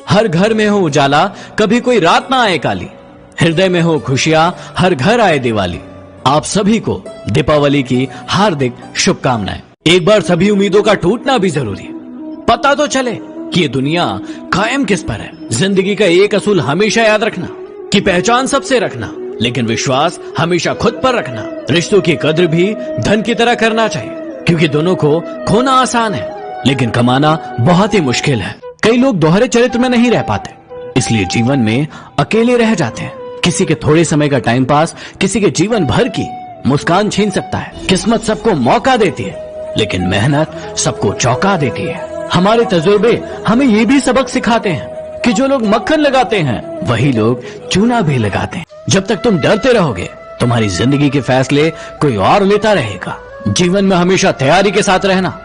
हर घर में हो उजाला, कभी कोई रात ना आए काली। हृदय में हो खुशियां, हर घर आए दिवाली। आप सभी को दीपावली की हार्दिक शुभकामनाएं। एक बार सभी उम्मीदों का टूटना भी जरूरी है। पता तो चले कि ये दुनिया कायम किस पर है। जिंदगी का एक असूल हमेशा याद रखना कि पहचान सबसे रखना, लेकिन विश्वास हमेशा खुद पर रखना। रिश्तों की कद्र भी धन की तरह करना चाहिए, क्योंकि दोनों को खोना आसान है लेकिन कमाना बहुत ही मुश्किल है। कई लोग दोहरे चरित्र में नहीं रह पाते, इसलिए जीवन में अकेले रह जाते हैं। किसी के थोड़े समय का टाइम पास किसी के जीवन भर की मुस्कान छीन सकता है। किस्मत सबको मौका देती है, लेकिन मेहनत सबको चौंका देती है। हमारे तजुर्बे हमें ये भी सबक सिखाते हैं कि जो लोग मक्खन लगाते हैं वही लोग चूना भी लगाते हैं। जब तक तुम डरते रहोगे, तुम्हारी जिंदगी के फैसले कोई और लेता रहेगा। जीवन में हमेशा तैयारी के साथ रहना।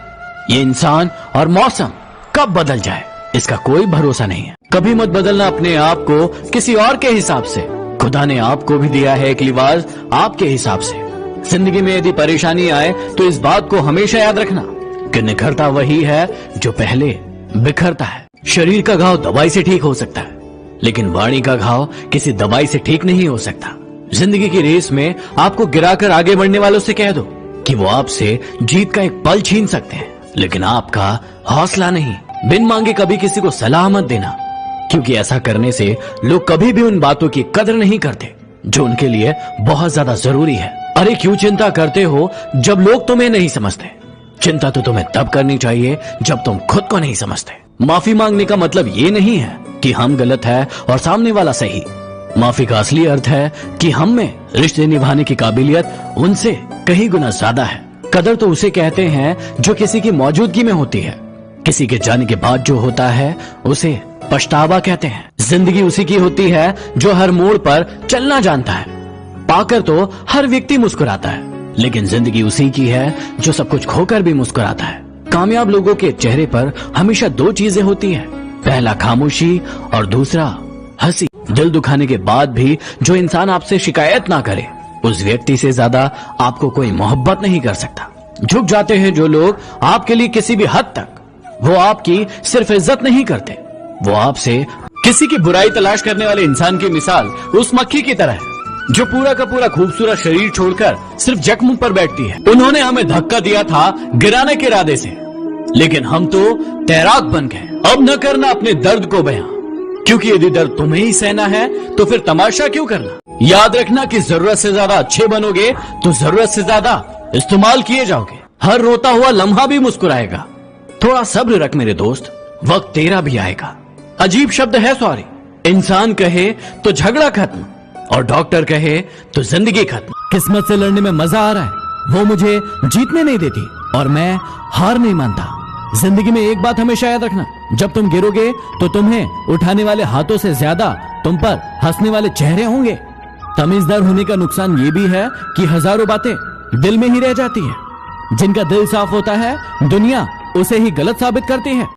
ये इंसान और मौसम कब बदल जाए इसका कोई भरोसा नहीं है। कभी मत बदलना अपने आप को किसी और के हिसाब से। खुदा ने आपको भी दिया है एक लिबास आपके हिसाब से। जिंदगी में यदि परेशानी आए तो इस बात को हमेशा याद रखना कि निखरता वही है जो पहले बिखरता है। शरीर का घाव दवाई से ठीक हो सकता है, लेकिन वाणी का घाव किसी दवाई से ठीक नहीं हो सकता। जिंदगी की रेस में आपको गिराकर आगे बढ़ने वालों से कह दो कि वो आपसे जीत का एक पल छीन सकते हैं, लेकिन आपका हौसला नहीं। बिन मांगे कभी किसी को सलाह मत देना, क्योंकि ऐसा करने से लोग कभी भी उन बातों की कदर नहीं करते जो उनके लिए बहुत ज्यादा जरूरी है। अरे क्यों चिंता करते हो जब लोग तुम्हें नहीं समझते? चिंता तो तुम्हें तब करनी चाहिए जब तुम खुद को नहीं समझते। माफी मांगने का मतलब ये नहीं है कि हम गलत है और सामने वाला सही। माफी का असली अर्थ है कि हम में रिश्ते निभाने की काबिलियत उनसे कहीं गुना ज्यादा है। कदर तो उसे कहते हैं जो किसी की मौजूदगी में होती है। किसी के जाने के बाद जो होता है उसे पछतावा कहते हैं। जिंदगी उसी की होती है जो हर मोड़ पर चलना जानता है। पाकर तो हर व्यक्ति मुस्कुराता है, लेकिन जिंदगी उसी की है जो सब कुछ खोकर भी मुस्कुराता है। कामयाब लोगों के चेहरे पर हमेशा दो चीजें होती हैं, पहला खामोशी और दूसरा हंसी। दिल दुखाने के बाद भी जो इंसान आपसे शिकायत ना करे, उस व्यक्ति से ज्यादा आपको कोई मोहब्बत नहीं कर सकता। झुक जाते हैं जो लोग आपके लिए किसी भी हद तक, वो आपकी सिर्फ इज्जत नहीं करते, वो आपसे किसी की बुराई तलाश करने वाले इंसान की मिसाल उस मक्खी की तरह है जो पूरा का पूरा खूबसूरत शरीर छोड़कर सिर्फ जख्म पर बैठती है। उन्होंने हमें धक्का दिया था गिराने के इरादे से, लेकिन हम तो तैराक बन गए। अब न करना अपने दर्द को बयां, क्योंकि यदि दर्द तुम्हें ही सहना है तो फिर तमाशा क्यों करना। याद रखना कि जरूरत से ज्यादा अच्छे बनोगे तो जरूरत से ज्यादा इस्तेमाल किए जाओगे। हर रोता हुआ लम्हा भी मुस्कुराएगा। थोड़ा सब्र रख मेरे दोस्त, वक्त तेरा भी आएगा। अजीब शब्द है सॉरी। इंसान कहे तो झगड़ा खत्म और डॉक्टर कहे तो जिंदगी खत्म। किस्मत से लड़ने में मजा आ रहा है, वो मुझे जीतने नहीं देती और मैं हार नहीं मानता। जिंदगी में एक बात हमेशा याद रखना, जब तुम गिरोगे तो तुम्हें उठाने वाले हाथों से ज्यादा तुम पर हंसने वाले चेहरे होंगे। तमीजदार होने का नुकसान ये भी है कि हजारों बातें दिल में ही रह जाती है। जिनका दिल साफ होता है दुनिया उसे ही गलत साबित करती है।